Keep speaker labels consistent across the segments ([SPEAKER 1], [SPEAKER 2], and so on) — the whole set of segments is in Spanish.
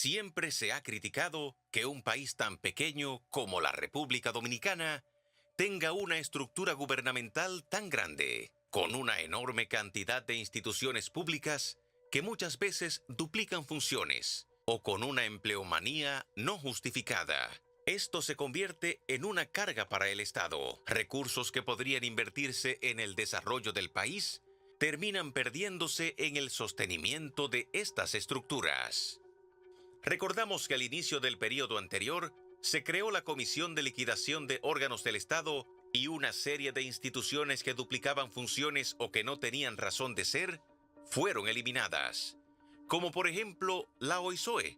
[SPEAKER 1] Siempre se ha criticado que un país tan pequeño como la República Dominicana tenga una estructura gubernamental tan grande, con una enorme cantidad de instituciones públicas que muchas veces duplican funciones, o con una empleomanía no justificada. Esto se convierte en una carga para el Estado. Recursos que podrían invertirse en el desarrollo del país terminan perdiéndose en el sostenimiento de estas estructuras. Recordamos que al inicio del periodo anterior se creó la Comisión de Liquidación de Órganos del Estado y una serie de instituciones que duplicaban funciones o que no tenían razón de ser fueron eliminadas, como por ejemplo la OISOE,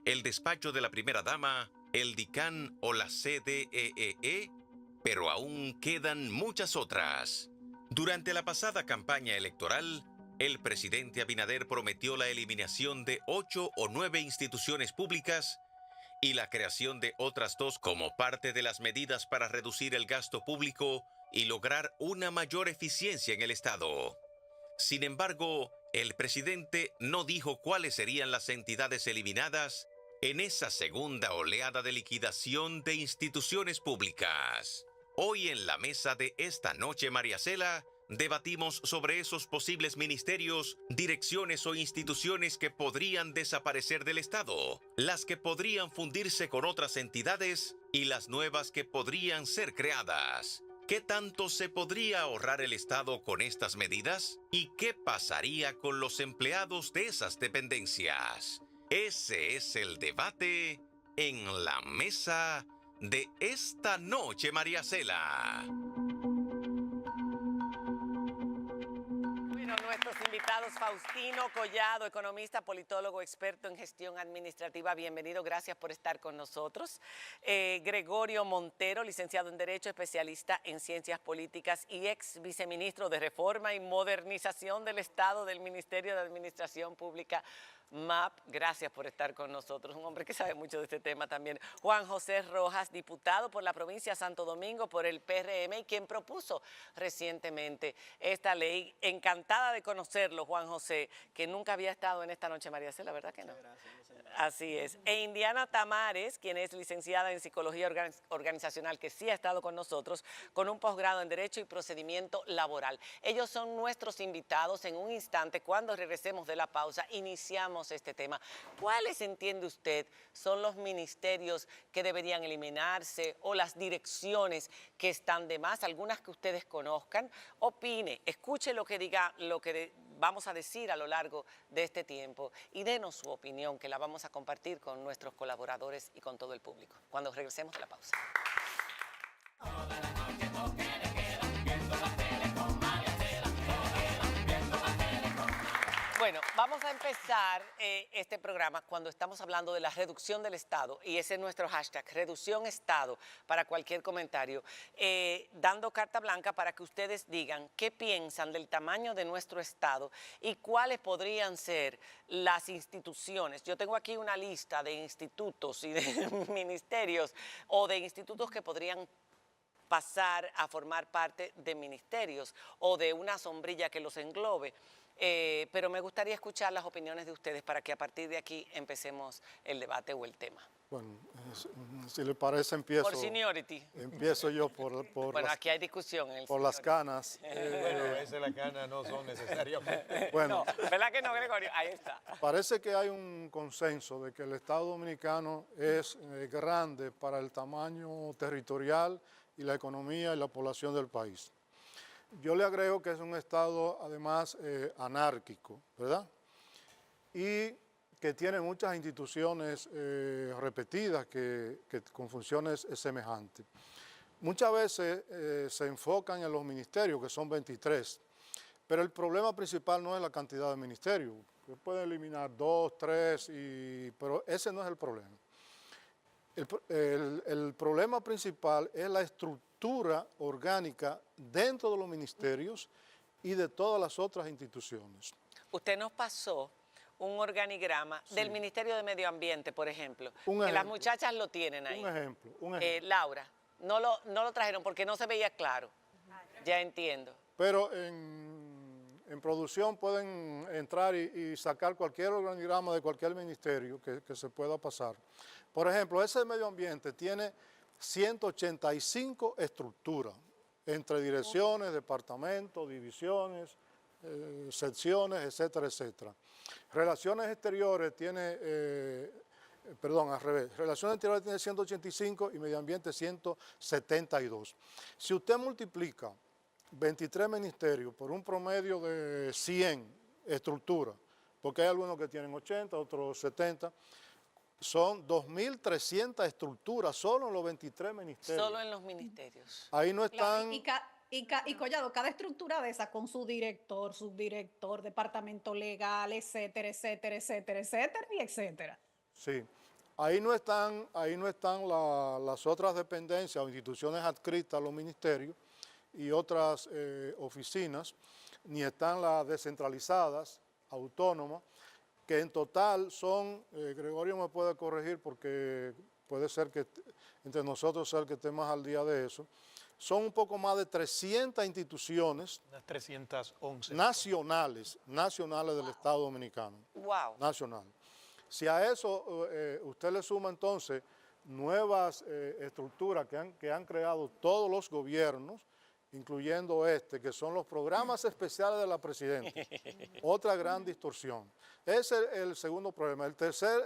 [SPEAKER 1] el despacho de la primera dama, el DICAN o la CDEE, pero aún quedan muchas otras. Durante la pasada campaña electoral, el presidente Abinader prometió la eliminación de 8 o 9 instituciones públicas y la creación de otras 2 como parte de las medidas para reducir el gasto público y lograr una mayor eficiencia en el Estado. Sin embargo, el presidente no dijo cuáles serían las entidades eliminadas en esa segunda oleada de liquidación de instituciones públicas. Hoy en la mesa de esta noche, María Cela, debatimos sobre esos posibles ministerios, direcciones o instituciones que podrían desaparecer del Estado, las que podrían fundirse con otras entidades y las nuevas que podrían ser creadas. ¿Qué tanto se podría ahorrar el Estado con estas medidas? ¿Y qué pasaría con los empleados de esas dependencias? Ese es el debate en la mesa de esta noche, María Cela.
[SPEAKER 2] Nuestros invitados, Faustino Collado, economista, politólogo, experto en gestión administrativa. Bienvenido, gracias por estar con nosotros. Gregorio Montero, licenciado en Derecho, especialista en Ciencias Políticas y ex viceministro de Reforma y Modernización del Estado del Ministerio de Administración Pública, MAP. Gracias por estar con nosotros, un hombre que sabe mucho de este tema también. Juan José Rojas, diputado por la provincia de Santo Domingo por el PRM y quien propuso recientemente esta ley. Encantada de conocerlo, Juan José, que nunca había estado en esta noche, María Cela, ¿verdad que no? Así es. E Indiana Tamares, quien es licenciada en Psicología Organizacional, que sí ha estado con nosotros, con un posgrado en Derecho y Procedimiento Laboral. Ellos son nuestros invitados. En un instante, cuando regresemos de la pausa, iniciamos este tema. ¿Cuáles, entiende usted, son los ministerios que deberían eliminarse o las direcciones que están de más? Algunas que ustedes conozcan. Opine, escuche lo que diga, vamos a decir a lo largo de este tiempo y denos su opinión, que la vamos a compartir con nuestros colaboradores y con todo el público cuando regresemos de la pausa. Bueno, vamos a empezar este programa cuando estamos hablando de la reducción del Estado, y ese es nuestro hashtag, reducción Estado, para cualquier comentario, dando carta blanca para que ustedes digan qué piensan del tamaño de nuestro Estado y cuáles podrían ser las instituciones. Yo tengo aquí una lista de institutos y de ministerios o de institutos que podrían pasar a formar parte de ministerios o de una sombrilla que los englobe. Pero me gustaría escuchar las opiniones de ustedes para que a partir de aquí empecemos el debate o el tema.
[SPEAKER 3] Bueno, si le parece, empiezo.
[SPEAKER 2] Por seniority.
[SPEAKER 3] Empiezo yo por
[SPEAKER 2] bueno, aquí hay discusión.
[SPEAKER 3] Por las canas.
[SPEAKER 4] Bueno, a veces las canas no son necesariamente.
[SPEAKER 3] Bueno,
[SPEAKER 2] no, ¿verdad que no, Gregorio? Ahí está.
[SPEAKER 3] Parece que hay un consenso de que el Estado Dominicano es grande para el tamaño territorial y la economía y la población del país. Yo le agrego que es un Estado, además, anárquico, ¿verdad? Y que tiene muchas instituciones repetidas con funciones semejantes. Muchas veces se enfocan en los ministerios, que son 23, pero el problema principal no es la cantidad de ministerios. Se puede eliminar 2, 3, pero ese no es el problema. El problema principal es la estructura orgánica dentro de los ministerios y de todas las otras instituciones.
[SPEAKER 2] Usted nos pasó un organigrama del Ministerio de Medio Ambiente, por ejemplo, que las muchachas lo tienen ahí.
[SPEAKER 3] Un ejemplo.
[SPEAKER 2] Laura, no lo trajeron porque no se veía claro. Ya entiendo.
[SPEAKER 3] Pero en en producción pueden entrar y sacar cualquier organigrama de cualquier ministerio que se pueda pasar. Por ejemplo, ese de medio ambiente tiene 185 estructuras, entre direcciones, departamentos, divisiones, secciones, etcétera, etcétera. Relaciones exteriores tiene, perdón, al revés, Relaciones exteriores tiene 185 y medio ambiente 172. Si usted multiplica 23 ministerios por un promedio de 100 estructuras, porque hay algunos que tienen 80, otros 70, son 2.300 estructuras solo en los 23 ministerios.
[SPEAKER 2] Solo en los ministerios.
[SPEAKER 3] Ahí no
[SPEAKER 5] Claro,
[SPEAKER 3] están...
[SPEAKER 5] y Collado, cada estructura de esa con su director, subdirector, departamento legal, etcétera, etcétera, etcétera, etcétera, y etcétera.
[SPEAKER 3] Sí, ahí no están las otras dependencias o instituciones adscritas a los ministerios y otras oficinas, ni están las descentralizadas, autónomas, que en total son, Gregorio me puede corregir porque puede ser que entre nosotros sea el que esté más al día de eso, son un poco más de 300 instituciones.
[SPEAKER 4] Unas 311.
[SPEAKER 3] Nacionales del Estado Dominicano.
[SPEAKER 2] Wow.
[SPEAKER 3] Nacional. Si a eso usted le suma entonces nuevas estructuras que han creado todos los gobiernos, incluyendo que son los programas especiales de la presidenta, otra gran distorsión. Ese es el segundo problema. El tercer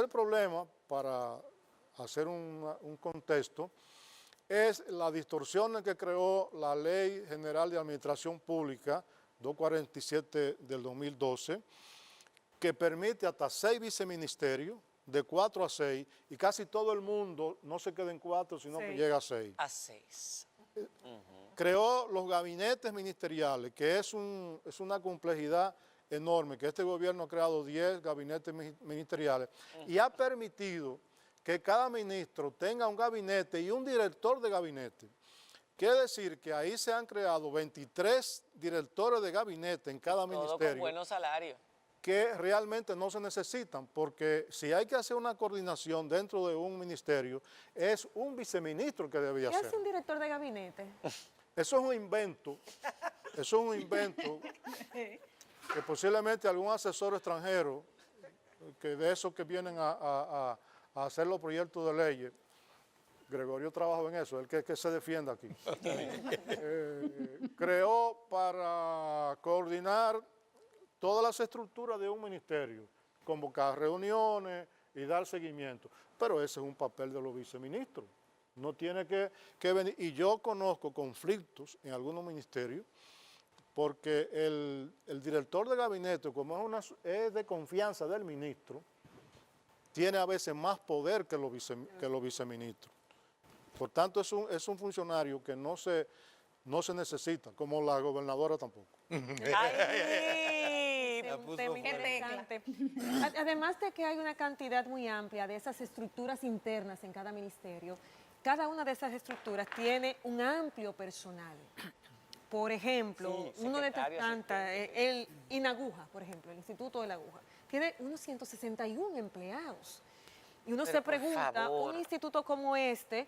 [SPEAKER 3] problema, para hacer un contexto, es la distorsión que creó la Ley General de Administración Pública 247 del 2012, que permite hasta 6 viceministerios, de 4 a 6, y casi todo el mundo no se queda en 4, sino que llega a 6.
[SPEAKER 2] A 6.
[SPEAKER 3] Creó los gabinetes ministeriales, que es una complejidad enorme, que este gobierno ha creado 10 gabinetes ministeriales, y ha permitido que cada ministro tenga un gabinete y un director de gabinete. Quiere decir que ahí se han creado 23 directores de gabinete en cada ministerio.
[SPEAKER 2] Todo con buenos salarios.
[SPEAKER 3] Que realmente no se necesitan, porque si hay que hacer una coordinación dentro de un ministerio, es un viceministro que debía hacer.
[SPEAKER 6] ¿Qué hace un director de gabinete?
[SPEAKER 3] Eso es un invento, que posiblemente algún asesor extranjero, que de esos que vienen a hacer los proyectos de leyes, Gregorio trabajó en eso, el que se defienda aquí, creó para coordinar todas las estructuras de un ministerio, convocar reuniones y dar seguimiento. Pero ese es un papel de los viceministros. No tiene que venir. Y yo conozco conflictos en algunos ministerios porque el director de gabinete, como es de confianza del ministro, tiene a veces más poder que los viceministros. Por tanto, es un funcionario que no se necesita, como la gobernadora tampoco.
[SPEAKER 2] ¡Ay!
[SPEAKER 6] Un tema interesante. Además de que hay una cantidad muy amplia de esas estructuras internas en cada ministerio, cada una de esas estructuras tiene un amplio personal. Por ejemplo,
[SPEAKER 2] Sí,
[SPEAKER 6] uno de estas
[SPEAKER 2] secretarios,
[SPEAKER 6] tantas, el INAGUJA, por ejemplo, el Instituto de la Aguja, tiene unos 161 empleados. Y uno
[SPEAKER 2] Pero
[SPEAKER 6] se pregunta,
[SPEAKER 2] favor,
[SPEAKER 6] un instituto como este,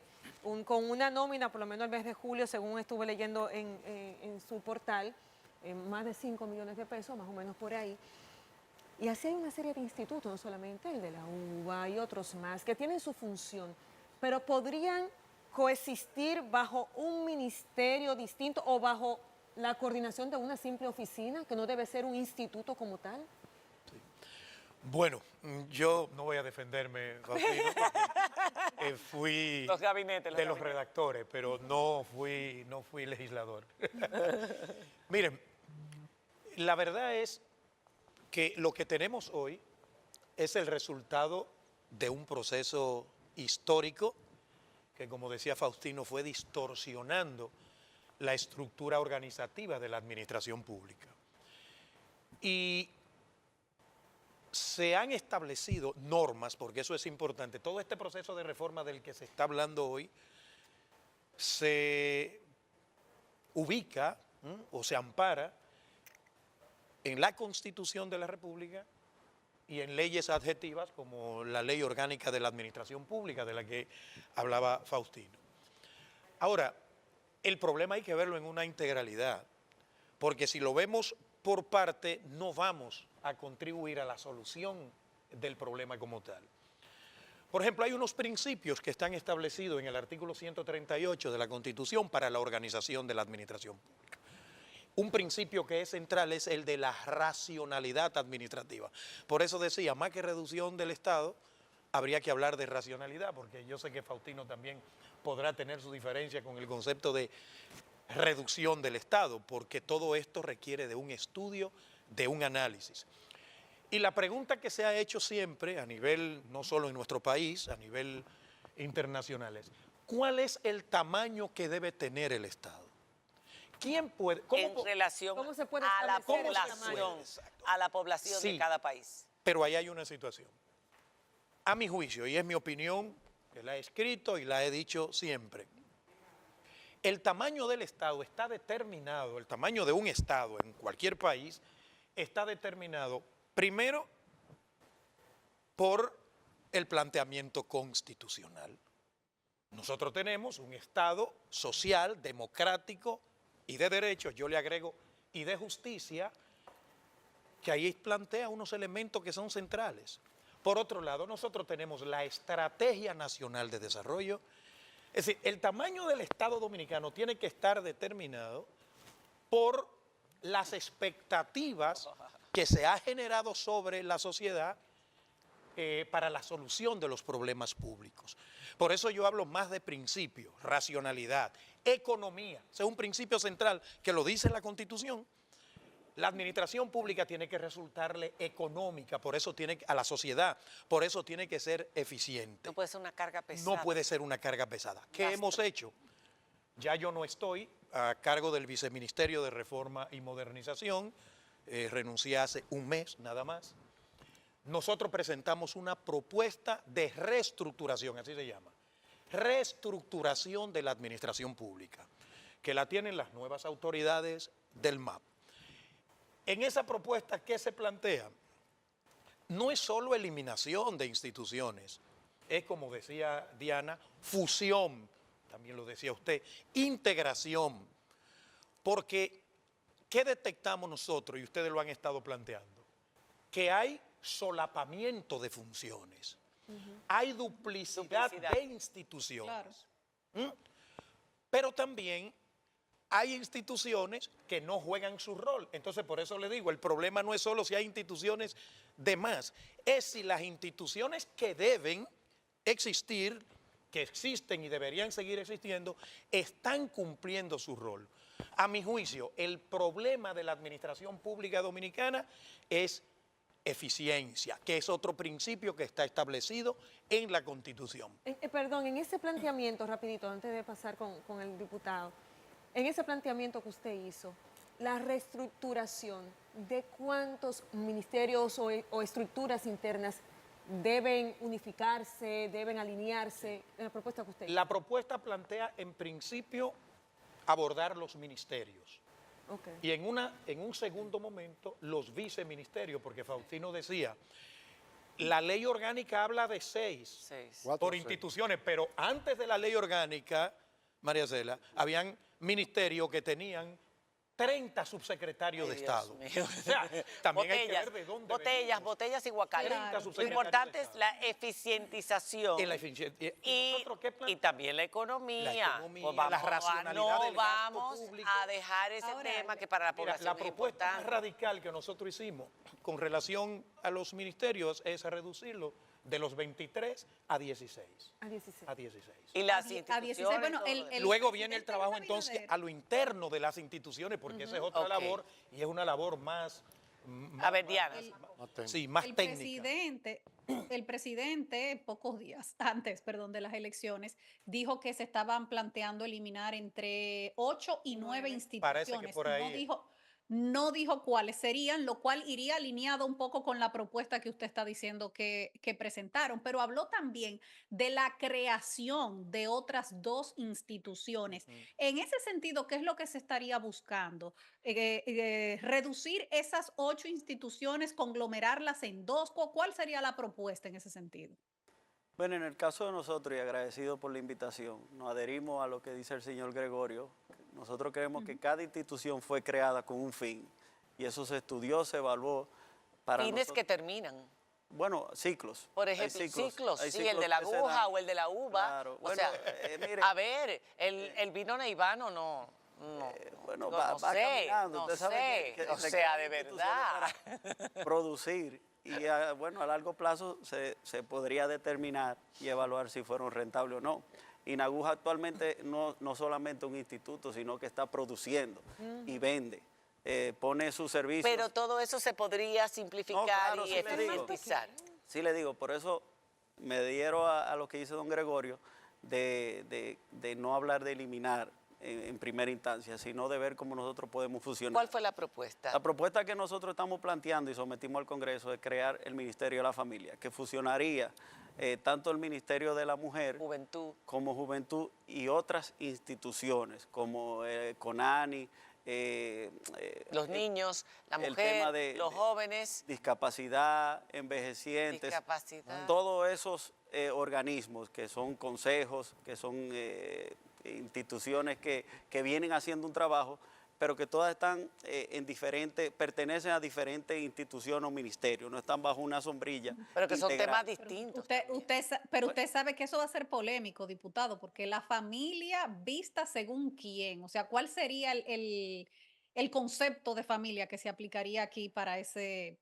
[SPEAKER 6] con una nómina, por lo menos el mes de julio, según estuve leyendo en su portal, más de 5 millones de pesos, más o menos por ahí. Y así hay una serie de institutos, no solamente el de la UBA y otros más, que tienen su función, pero podrían coexistir bajo un ministerio distinto o bajo la coordinación de una simple oficina, que no debe ser un instituto como tal.
[SPEAKER 4] Bueno, yo no voy a defenderme, Faustino, porque fui
[SPEAKER 2] los gabinetes.
[SPEAKER 4] de los redactores, pero no fui legislador. Miren, la verdad es que lo que tenemos hoy es el resultado de un proceso histórico que, como decía Faustino, fue distorsionando la estructura organizativa de la administración pública. Y se han establecido normas, porque eso es importante. Todo este proceso de reforma del que se está hablando hoy se ubica o se ampara en la Constitución de la República y en leyes adjetivas como la Ley Orgánica de la Administración Pública, de la que hablaba Faustino. Ahora, el problema hay que verlo en una integralidad, porque si lo vemos por parte, no vamos a contribuir a la solución del problema como tal. Por ejemplo, hay unos principios que están establecidos en el artículo 138 de la Constitución para la organización de la administración pública. Un principio que es central es el de la racionalidad administrativa. Por eso decía, más que reducción del Estado, habría que hablar de racionalidad, porque yo sé que Faustino también podrá tener su diferencia con el concepto de reducción del Estado, porque todo esto requiere de un estudio, de un análisis. Y la pregunta que se ha hecho siempre, a nivel, no solo en nuestro país, a nivel internacional, es, ¿cuál es el tamaño que debe tener el Estado? ¿Quién puede?
[SPEAKER 2] En relación
[SPEAKER 6] cómo se puede
[SPEAKER 2] a la
[SPEAKER 6] establecer ese
[SPEAKER 2] población,
[SPEAKER 4] Exacto.
[SPEAKER 2] a la población
[SPEAKER 4] Sí.
[SPEAKER 2] de cada país.
[SPEAKER 4] Pero ahí hay una situación. A mi juicio, y es mi opinión, que la he escrito y la he dicho siempre, el tamaño del Estado está determinado, el tamaño de un Estado en cualquier país está determinado primero por el planteamiento constitucional. Nosotros tenemos un Estado social, democrático y de derechos, yo le agrego, y de justicia, que ahí plantea unos elementos que son centrales. Por otro lado, nosotros tenemos la Estrategia Nacional de Desarrollo. Es decir, el tamaño del Estado dominicano tiene que estar determinado por las expectativas que se ha generado sobre la sociedad para la solución de los problemas públicos. Por eso yo hablo más de principios, racionalidad, economía. Ese es un principio central que lo dice la Constitución. La administración pública tiene que resultarle económica, por eso tiene a la sociedad, por eso tiene que ser eficiente.
[SPEAKER 2] No puede ser una carga pesada.
[SPEAKER 4] No puede ser una carga pesada. ¿Qué hemos hecho? Ya yo no estoy a cargo del Viceministerio de Reforma y Modernización, renuncié hace un mes nada más. Nosotros presentamos una propuesta de reestructuración, así se llama, reestructuración de la administración pública, que la tienen las nuevas autoridades del MAP. En esa propuesta, ¿qué se plantea? No es solo eliminación de instituciones, es como decía Diana, fusión, también lo decía usted, integración, porque ¿qué detectamos nosotros? Y ustedes lo han estado planteando, que hay solapamiento de funciones, hay duplicidad de instituciones, pero también hay instituciones que no juegan su rol. Entonces, por eso le digo, el problema no es solo si hay instituciones de más, es si las instituciones que deben existir, que existen y deberían seguir existiendo, están cumpliendo su rol. A mi juicio, el problema de la administración pública dominicana es eficiencia, que es otro principio que está establecido en la Constitución.
[SPEAKER 6] Perdón, en ese planteamiento, rapidito, antes de pasar con el diputado, en ese planteamiento que usted hizo, la reestructuración de cuántos ministerios o estructuras internas deben unificarse, deben alinearse, en la propuesta que usted hizo.
[SPEAKER 4] La propuesta plantea en principio abordar los ministerios.
[SPEAKER 6] Okay.
[SPEAKER 4] Y en un segundo momento los viceministerios, porque Faustino decía, la ley orgánica habla de 6 por instituciones, pero antes de la ley orgánica, María Cela, habían ministerios que tenían 30 subsecretarios de Estado.
[SPEAKER 2] Mío.
[SPEAKER 4] O sea, también hay que ver de dónde
[SPEAKER 2] botellas y guacales.
[SPEAKER 4] 30
[SPEAKER 2] Lo
[SPEAKER 4] subsecretarios
[SPEAKER 2] importante
[SPEAKER 4] de
[SPEAKER 2] es la eficientización.
[SPEAKER 4] En la eficiencia.
[SPEAKER 2] Y también la economía.
[SPEAKER 4] La economía,
[SPEAKER 2] Pues vamos
[SPEAKER 4] la racionalidad del gasto
[SPEAKER 2] vamos
[SPEAKER 4] público.
[SPEAKER 2] a dejar ese
[SPEAKER 5] Ahora,
[SPEAKER 2] tema que para la
[SPEAKER 4] Mira,
[SPEAKER 2] población
[SPEAKER 4] la
[SPEAKER 2] es
[SPEAKER 4] propuesta más
[SPEAKER 2] importante.
[SPEAKER 4] radical que nosotros hicimos con relación a los ministerios es reducirlo de los 23 a 16.
[SPEAKER 6] A 16.
[SPEAKER 4] A 16.
[SPEAKER 2] Y las
[SPEAKER 5] A 16,
[SPEAKER 2] instituciones.
[SPEAKER 5] bueno,
[SPEAKER 2] todo lo demás.
[SPEAKER 4] Luego viene el
[SPEAKER 5] presidente
[SPEAKER 4] trabajo
[SPEAKER 5] Luis
[SPEAKER 4] entonces
[SPEAKER 5] Abinader.
[SPEAKER 4] a lo interno de las instituciones, porque esa es otra
[SPEAKER 2] Ok.
[SPEAKER 4] labor y es una labor más...
[SPEAKER 2] A ver, Diana.
[SPEAKER 4] Sí, más
[SPEAKER 5] El
[SPEAKER 4] técnica.
[SPEAKER 5] presidente, pocos días antes, perdón, de las elecciones, dijo que se estaban planteando eliminar entre 8 y 9
[SPEAKER 4] Parece que
[SPEAKER 5] instituciones.
[SPEAKER 4] por ahí
[SPEAKER 5] No dijo cuáles serían, lo cual iría alineado un poco con la propuesta que usted está diciendo que presentaron, pero habló también de la creación de otras 2 instituciones. En ese sentido, ¿qué es lo que se estaría buscando? Reducir esas 8 instituciones, conglomerarlas en 2. ¿Cuál sería la propuesta en ese sentido?
[SPEAKER 7] Bueno, en el caso de nosotros, y agradecido por la invitación, nos adherimos a lo que dice el señor Gregorio, Nosotros creemos que cada institución fue creada con un fin y eso se estudió, se evaluó para
[SPEAKER 2] Fines
[SPEAKER 7] nosotros.
[SPEAKER 2] que terminan.
[SPEAKER 7] Bueno, ciclos.
[SPEAKER 2] Por
[SPEAKER 7] Hay
[SPEAKER 2] ejemplo,
[SPEAKER 7] hay
[SPEAKER 2] sí, el de la
[SPEAKER 7] que se
[SPEAKER 2] aguja
[SPEAKER 7] dan.
[SPEAKER 2] o el de la uva.
[SPEAKER 7] Claro.
[SPEAKER 2] O
[SPEAKER 7] Bueno,
[SPEAKER 2] sea,
[SPEAKER 7] mire,
[SPEAKER 2] a ver, el vino neibano no.
[SPEAKER 7] bueno,
[SPEAKER 2] Digo,
[SPEAKER 7] va
[SPEAKER 2] no sé,
[SPEAKER 7] caminando.
[SPEAKER 2] no
[SPEAKER 7] Usted sabe
[SPEAKER 2] sé.
[SPEAKER 7] que
[SPEAKER 2] O
[SPEAKER 7] se
[SPEAKER 2] sea,
[SPEAKER 7] crean
[SPEAKER 2] de
[SPEAKER 7] instituciones
[SPEAKER 2] verdad.
[SPEAKER 7] para producir y bueno, a largo plazo se podría determinar y evaluar si fueron rentables o no. Inaguja actualmente no solamente un instituto, sino que está produciendo y vende, pone sus servicios.
[SPEAKER 2] Pero todo eso se podría simplificar
[SPEAKER 7] No, claro,
[SPEAKER 2] y
[SPEAKER 7] sí le digo.
[SPEAKER 2] eficientizar.
[SPEAKER 7] Sí le digo, por eso me dieron a lo que dice don Gregorio de no hablar de eliminar en primera instancia, sino de ver cómo nosotros podemos fusionar.
[SPEAKER 2] ¿Cuál fue la propuesta?
[SPEAKER 7] La propuesta que nosotros estamos planteando y sometimos al Congreso es crear el Ministerio de la Familia, que fusionaría tanto el Ministerio de la Mujer
[SPEAKER 2] Juventud.
[SPEAKER 7] como Juventud y otras instituciones como CONANI,
[SPEAKER 2] Los niños, la
[SPEAKER 7] el
[SPEAKER 2] mujer,
[SPEAKER 7] tema de
[SPEAKER 2] los jóvenes,
[SPEAKER 7] discapacidad, envejecientes,
[SPEAKER 2] discapacidad.
[SPEAKER 7] todos esos organismos que son consejos, que son instituciones que vienen haciendo un trabajo, pero que todas están pertenecen a diferentes instituciones o ministerios, no están bajo una sombrilla.
[SPEAKER 2] Pero que son
[SPEAKER 7] integral.
[SPEAKER 2] temas distintos.
[SPEAKER 5] Pero usted sabe que eso va a ser polémico, diputado, porque la familia vista según quién, o sea, ¿cuál sería el concepto de familia que se aplicaría aquí para ese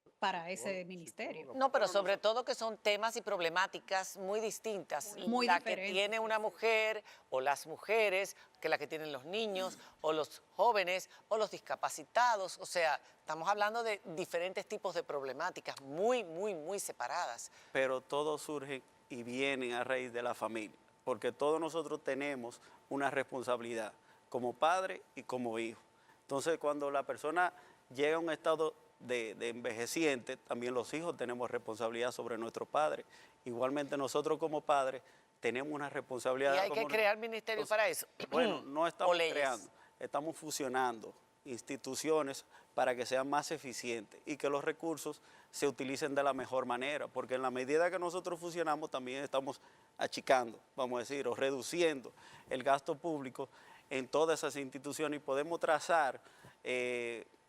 [SPEAKER 5] ministerio?
[SPEAKER 2] No, pero sobre todo que son temas y problemáticas muy distintas.
[SPEAKER 5] Muy
[SPEAKER 2] la
[SPEAKER 5] diferentes,
[SPEAKER 2] que tiene
[SPEAKER 5] sí,
[SPEAKER 2] una mujer o las mujeres, que la que tienen los niños o los jóvenes o los discapacitados. O sea, estamos hablando de diferentes tipos de problemáticas muy, muy, muy separadas.
[SPEAKER 7] Pero todos surgen y vienen a raíz de la familia, porque todos nosotros tenemos una responsabilidad como padre y como hijo. Entonces, cuando la persona llega a un estado de envejeciente, también los hijos tenemos responsabilidad sobre nuestros padres. Igualmente nosotros como padres tenemos una responsabilidad.
[SPEAKER 2] Y hay que crear ministerios para eso.
[SPEAKER 7] Bueno, no estamos
[SPEAKER 2] O leyes.
[SPEAKER 7] creando, estamos fusionando instituciones para que sean más eficientes y que los recursos se utilicen de la mejor manera, porque en la medida que nosotros fusionamos también estamos achicando, vamos a decir, o reduciendo el gasto público en todas esas instituciones y podemos trazar,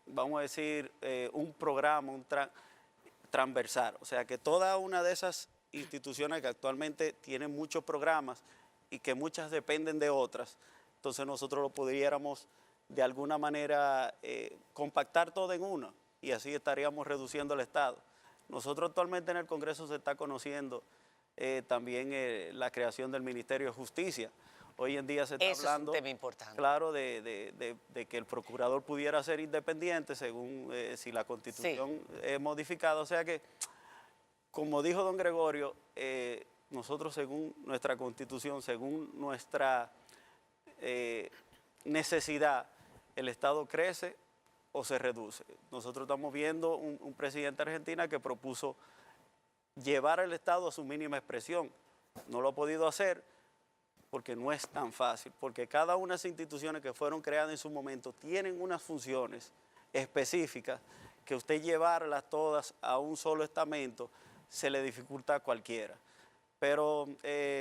[SPEAKER 7] vamos a decir, un programa, transversal, o sea que toda una de esas instituciones que actualmente tienen muchos programas y que muchas dependen de otras, entonces nosotros lo pudiéramos de alguna manera compactar todo en una y así estaríamos reduciendo el Estado. Nosotros actualmente en el Congreso se está conociendo también la creación del Ministerio de Justicia. Hoy en día se está hablando,
[SPEAKER 2] es un tema importante.
[SPEAKER 7] claro, de que el procurador pudiera ser independiente según si la Constitución es modificada. O sea que, como dijo don Gregorio, nosotros según nuestra Constitución, según nuestra necesidad, el Estado crece o se reduce. Nosotros estamos viendo un presidente de Argentina que propuso llevar al Estado a su mínima expresión. No lo ha podido hacer porque no es tan fácil, porque cada una de esas instituciones que fueron creadas en su momento tienen unas funciones específicas que usted llevarlas todas a un solo estamento se le dificulta a cualquiera. Pero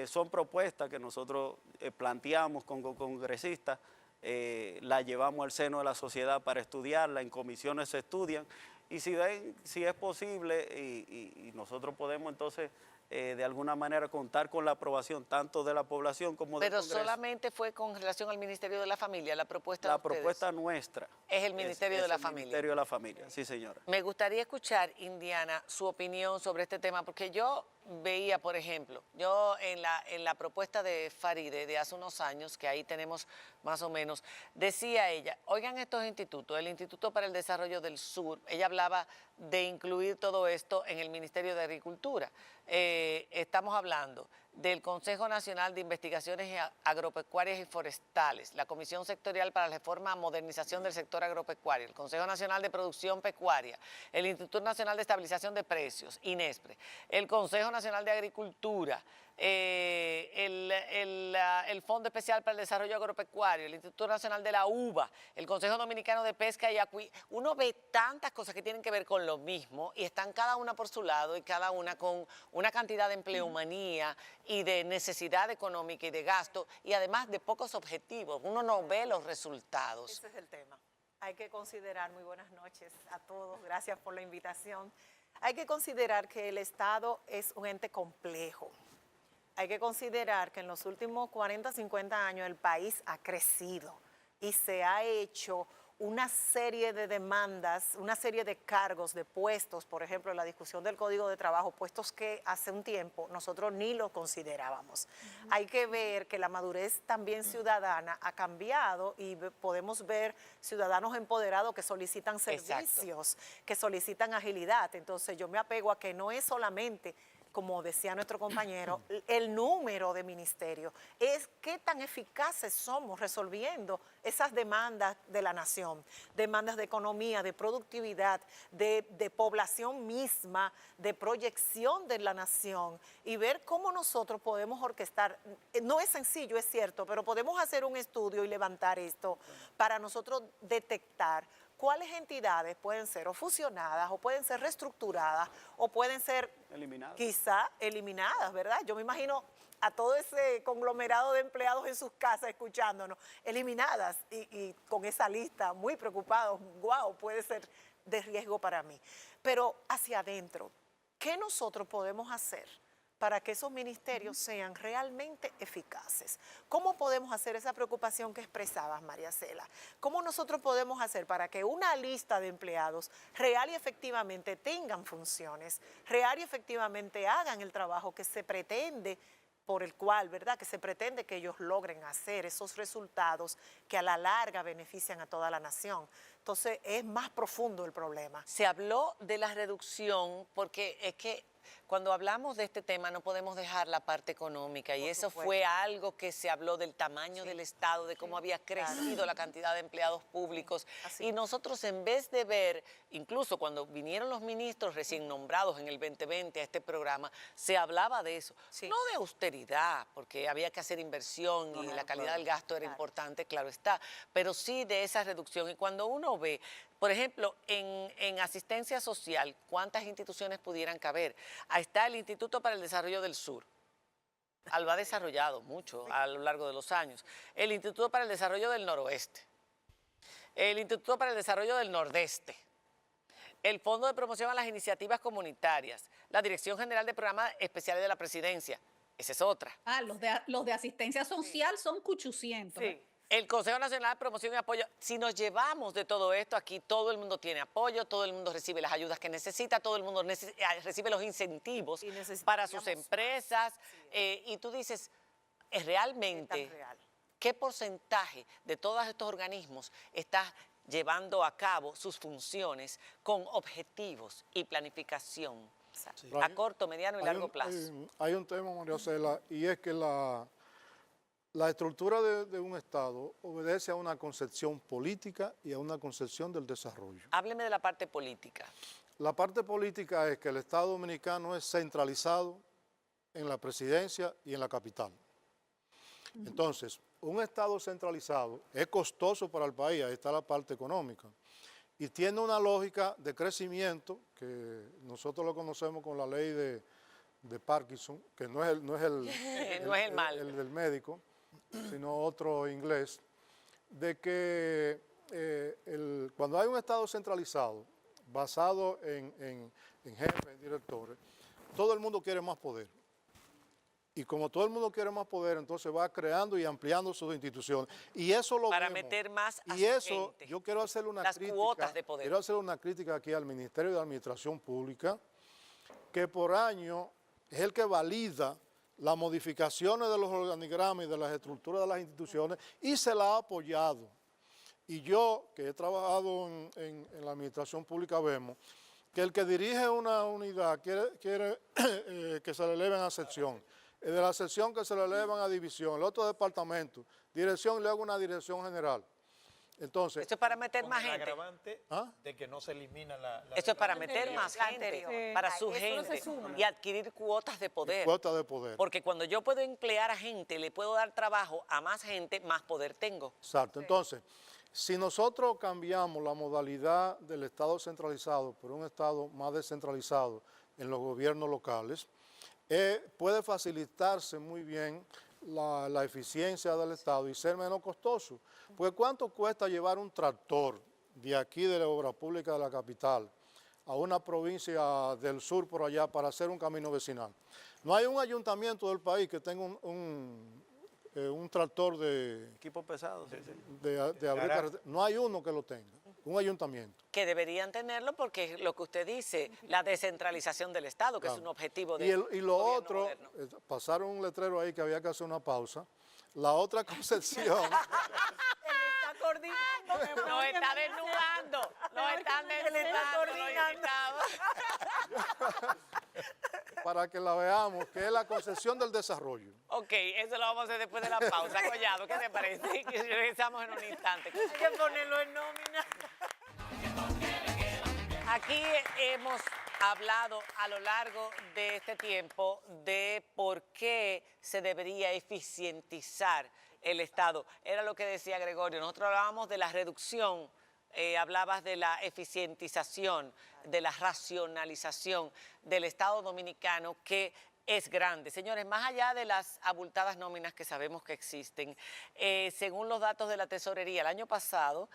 [SPEAKER 7] son propuestas que nosotros planteamos con congresistas, la llevamos al seno de la sociedad para estudiarla, en comisiones se estudian, y si es posible y nosotros podemos entonces de alguna manera contar con la aprobación tanto de la población como del Congreso.
[SPEAKER 2] Pero solamente fue con relación al Ministerio de la Familia, la propuesta de
[SPEAKER 7] La
[SPEAKER 2] ustedes.
[SPEAKER 7] propuesta nuestra
[SPEAKER 2] Es el Ministerio de la
[SPEAKER 7] el
[SPEAKER 2] Familia.
[SPEAKER 7] Ministerio de la Familia, sí señora.
[SPEAKER 2] Me gustaría escuchar, Indiana, su opinión sobre este tema, porque yo veía, por ejemplo, yo en la propuesta de Faride de hace unos años, que ahí tenemos más o menos, decía ella, oigan estos institutos, el Instituto para el Desarrollo del Sur, ella hablaba de incluir todo esto en el Ministerio de Agricultura. Estamos hablando del Consejo Nacional de Investigaciones Agropecuarias y Forestales, la Comisión Sectorial para la Reforma y Modernización del Sector Agropecuario, el Consejo Nacional de Producción Pecuaria, el Instituto Nacional de Estabilización de Precios, INESPRE, el Consejo Nacional de Agricultura, el Fondo Especial para el Desarrollo Agropecuario, el Instituto Nacional de la Uva, el Consejo Dominicano de Pesca y Acuicultura. Uno ve tantas cosas que tienen que ver con lo mismo y están cada una por su lado y cada una con una cantidad de empleomanía y de necesidad económica y de gasto y además de pocos objetivos. Uno no ve los resultados.
[SPEAKER 8] Ese es el tema. Hay que considerar, muy buenas noches a todos, gracias por la invitación. Hay que considerar que el Estado es un ente complejo. Hay que considerar que en los últimos 40, 50 años el país ha crecido y se ha hecho una serie de demandas, una serie de cargos, de puestos, por ejemplo, la discusión del Código de Trabajo, puestos que hace un tiempo nosotros ni lo considerábamos. Hay que ver que la madurez también ciudadana ha cambiado y podemos ver ciudadanos empoderados que solicitan servicios, que solicitan agilidad. Entonces yo me apego a que no es solamente, como decía nuestro compañero, el número de ministerios, es qué tan eficaces somos resolviendo esas demandas de la nación, demandas de economía, de productividad, de población misma, de proyección de la nación y ver cómo nosotros podemos orquestar. No es sencillo, es cierto, pero podemos hacer un estudio y levantar esto para nosotros detectar cuáles entidades pueden ser o fusionadas o pueden ser reestructuradas o pueden ser quizá eliminadas, ¿verdad? Yo me imagino a todo ese conglomerado de empleados en sus casas escuchándonos, eliminadas y con esa lista muy preocupados, wow, puede ser de riesgo para mí. Pero hacia adentro, ¿qué nosotros podemos hacer para que esos ministerios sean realmente eficaces? ¿Cómo podemos hacer esa preocupación que expresabas, María Cela? ¿Cómo nosotros podemos hacer para que una lista de empleados real y efectivamente tengan funciones, real y efectivamente hagan el trabajo que se pretende, por el cual, ¿verdad?, que se pretende que ellos logren hacer esos resultados que a la larga benefician a toda la nación? Entonces es más profundo el problema.
[SPEAKER 2] Se habló de la reducción porque es que cuando hablamos de este tema no podemos dejar la parte económica y eso fue algo que se habló del tamaño del Estado, de cómo había crecido la cantidad de empleados públicos y nosotros en vez de ver, incluso cuando vinieron los ministros recién nombrados en el 2020 a este programa, se hablaba de eso, no de austeridad, porque había que hacer inversión y la calidad del gasto era importante, claro está, pero sí de esa reducción y cuando uno ve, por ejemplo, en asistencia social, ¿cuántas instituciones pudieran caber? Ahí está el Instituto para el Desarrollo del Sur. Lo ha desarrollado mucho a lo largo de los años. El Instituto para el Desarrollo del Noroeste. El Instituto para el Desarrollo del Nordeste. El Fondo de Promoción a las Iniciativas Comunitarias. La Dirección General de Programas Especiales de la Presidencia. Esa es otra.
[SPEAKER 5] Ah, los de asistencia social son 800.
[SPEAKER 2] Sí. El Consejo Nacional de Promoción y Apoyo, si nos llevamos de todo esto, aquí todo el mundo tiene apoyo, todo el mundo recibe las ayudas que necesita, todo el mundo recibe los incentivos para sus empresas. Y tú dices, realmente, ¿qué porcentaje de todos estos organismos está llevando a cabo sus funciones con objetivos y planificación a corto, mediano y largo plazo?
[SPEAKER 3] Hay un tema, María Cela, y es que la estructura de un Estado obedece a una concepción política y a una concepción del desarrollo.
[SPEAKER 2] Hábleme de la parte política.
[SPEAKER 3] La parte política es que el Estado dominicano es centralizado en la presidencia y en la capital. Entonces, un Estado centralizado es costoso para el país, ahí está la parte económica, y tiene una lógica de crecimiento que nosotros lo conocemos con la ley de Parkinson, que no es el del médico, sino otro inglés, de que cuando hay un Estado centralizado, basado en jefes, en directores, todo el mundo quiere más poder. Y como todo el mundo quiere más poder, entonces va creando y ampliando sus instituciones. Y eso lo
[SPEAKER 2] para
[SPEAKER 3] vemos.
[SPEAKER 2] Meter más a
[SPEAKER 3] y
[SPEAKER 2] su
[SPEAKER 3] eso,
[SPEAKER 2] gente.
[SPEAKER 3] yo quiero hacerle una
[SPEAKER 2] Las
[SPEAKER 3] crítica.
[SPEAKER 2] Cuotas de poder.
[SPEAKER 3] Quiero hacer una crítica aquí al Ministerio de Administración Pública, que por año es el que valida las modificaciones de los organigramas y de las estructuras de las instituciones y se la ha apoyado. Y yo, que he trabajado en la administración pública, vemos que el que dirige una unidad quiere que se le eleven a sección, el de la sección que se le elevan a división, el otro departamento, dirección y luego una dirección general. Entonces,
[SPEAKER 2] esto es para meter
[SPEAKER 4] con
[SPEAKER 2] más
[SPEAKER 4] el
[SPEAKER 2] gente.
[SPEAKER 4] agravante de que no se elimina la
[SPEAKER 2] Esto es para
[SPEAKER 4] anterior.
[SPEAKER 2] meter más
[SPEAKER 8] La
[SPEAKER 2] gente,
[SPEAKER 8] anterior.
[SPEAKER 2] para su
[SPEAKER 8] Eso no se
[SPEAKER 2] gente
[SPEAKER 8] suma.
[SPEAKER 2] y adquirir cuotas de poder.
[SPEAKER 3] cuota de poder.
[SPEAKER 2] Porque cuando yo puedo emplear a gente, le puedo dar trabajo a más gente, más poder tengo.
[SPEAKER 3] Exacto. Entonces, si nosotros cambiamos la modalidad del Estado centralizado por un Estado más descentralizado en los gobiernos locales, puede facilitarse muy bien la eficiencia del Estado y ser menos costoso. Porque ¿cuánto cuesta llevar un tractor de aquí de la obra pública de la capital a una provincia del sur por allá para hacer un camino vecinal? No hay un ayuntamiento del país que tenga un tractor de
[SPEAKER 7] Equipo pesado, sí, sí.
[SPEAKER 3] abrir carretera. No hay uno que lo tenga, un ayuntamiento.
[SPEAKER 2] Que deberían tenerlo porque es lo que usted dice, la descentralización del Estado, que es un objetivo de
[SPEAKER 3] Y lo
[SPEAKER 2] gobierno
[SPEAKER 3] otro,
[SPEAKER 2] moderno.
[SPEAKER 3] pasaron un letrero ahí que había que hacer una pausa. La otra concepción,
[SPEAKER 8] Él está coordinando.
[SPEAKER 2] Nos está desnudando, nos están desnudando los invitados.
[SPEAKER 3] para que la veamos, que es la concepción del desarrollo.
[SPEAKER 2] Ok, eso lo vamos a hacer después de la pausa. Collado, ¿qué te parece? Que regresamos en un instante.
[SPEAKER 8] Hay que ponerlo en nómina.
[SPEAKER 2] Aquí hemos hablado a lo largo de este tiempo de por qué se debería eficientizar el Estado. Era lo que decía Gregorio. Nosotros hablábamos de la reducción, hablabas de la eficientización, de la racionalización del Estado dominicano, que es grande. Señores, más allá de las abultadas nóminas que sabemos que existen, según los datos de la Tesorería, el año pasado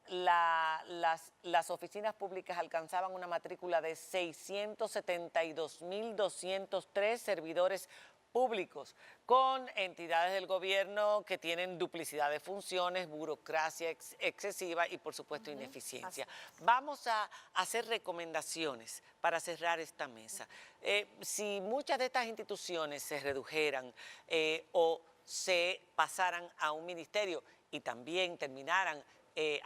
[SPEAKER 2] las oficinas públicas alcanzaban una matrícula de 672.203 servidores públicos, con entidades del gobierno que tienen duplicidad de funciones, burocracia excesiva y, por supuesto, ineficiencia. Vamos a hacer recomendaciones para cerrar esta mesa. Si muchas de estas instituciones se redujeran o se pasaran a un ministerio y también terminaran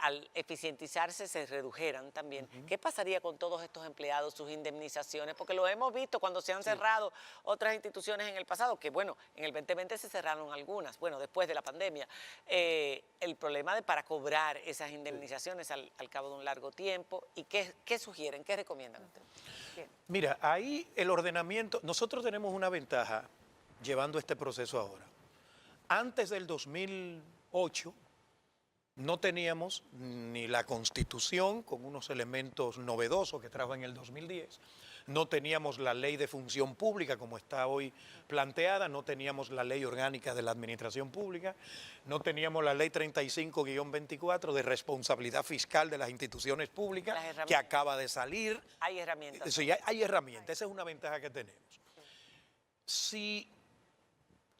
[SPEAKER 2] al eficientizarse se redujeran también. ¿Qué pasaría con todos estos empleados, sus indemnizaciones? Porque lo hemos visto cuando se han cerrado otras instituciones en el pasado, que bueno, en el 2020 se cerraron algunas, bueno, después de la pandemia. El problema para cobrar esas indemnizaciones al cabo de un largo tiempo. ¿Y qué sugieren, qué recomiendan ustedes?
[SPEAKER 4] Mira, ahí el ordenamiento, nosotros tenemos una ventaja llevando este proceso ahora. Antes del 2008, no teníamos ni la Constitución con unos elementos novedosos que trajo en el 2010, no teníamos la Ley de Función Pública como está hoy planteada, no teníamos la Ley Orgánica de la Administración Pública, no teníamos la Ley 35-24 de responsabilidad fiscal de las instituciones públicas que acaba de salir.
[SPEAKER 2] Hay herramientas.
[SPEAKER 4] Sí, hay herramientas, esa es una ventaja que tenemos. Si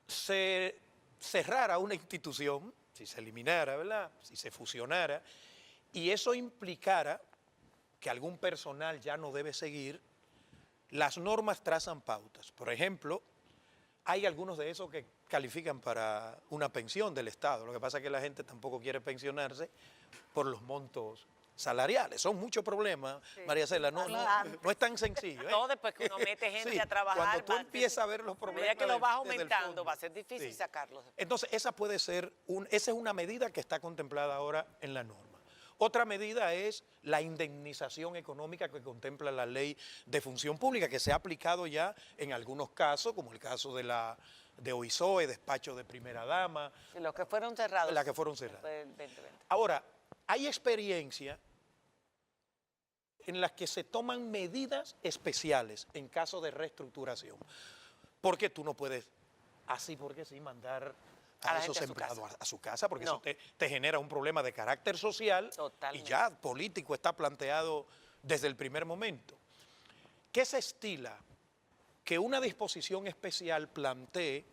[SPEAKER 4] se cerrara una institución, si se eliminara, ¿verdad? Si se fusionara, y eso implicara que algún personal ya no debe seguir, las normas trazan pautas. Por ejemplo, hay algunos de esos que califican para una pensión del Estado. Lo que pasa es que la gente tampoco quiere pensionarse por los montos salariales. Son muchos problemas, sí, María Cela, no es tan sencillo.
[SPEAKER 2] No, después que uno mete gente
[SPEAKER 4] sí,
[SPEAKER 2] a trabajar.
[SPEAKER 4] Cuando tú empiezas a ver los problemas.
[SPEAKER 2] Ya que lo vas aumentando, va a ser difícil sacarlos.
[SPEAKER 4] Entonces, esa puede ser, esa es una medida que está contemplada ahora en la norma. Otra medida es la indemnización económica que contempla la Ley de Función Pública, que se ha aplicado ya en algunos casos, como el caso de OISOE, despacho de primera dama.
[SPEAKER 2] Y los que fueron cerrados.
[SPEAKER 4] Las que fueron cerradas.
[SPEAKER 2] Del 2020.
[SPEAKER 4] Ahora, hay experiencia en las que se toman medidas especiales en caso de reestructuración. Porque tú no puedes, así porque sí, mandar a esos empleados a su casa, porque eso te genera un problema de carácter social. Totalmente. Y ya político está planteado desde el primer momento. ¿Qué se estila? Que una disposición especial plantee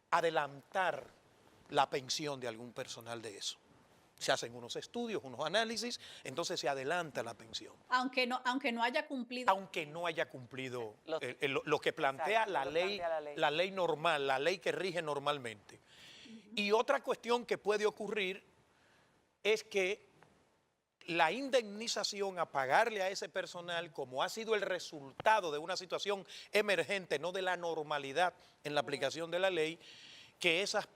[SPEAKER 4] adelantar la pensión de algún personal de eso. Se hacen unos estudios, unos análisis, entonces se adelanta la pensión.
[SPEAKER 5] Aunque no haya cumplido.
[SPEAKER 4] Aunque no haya cumplido lo que plantea la ley normal, la ley que rige normalmente. Y otra cuestión que puede ocurrir es que la indemnización a pagarle a ese personal, como ha sido el resultado de una situación emergente, no de la normalidad en la aplicación de la ley, que esas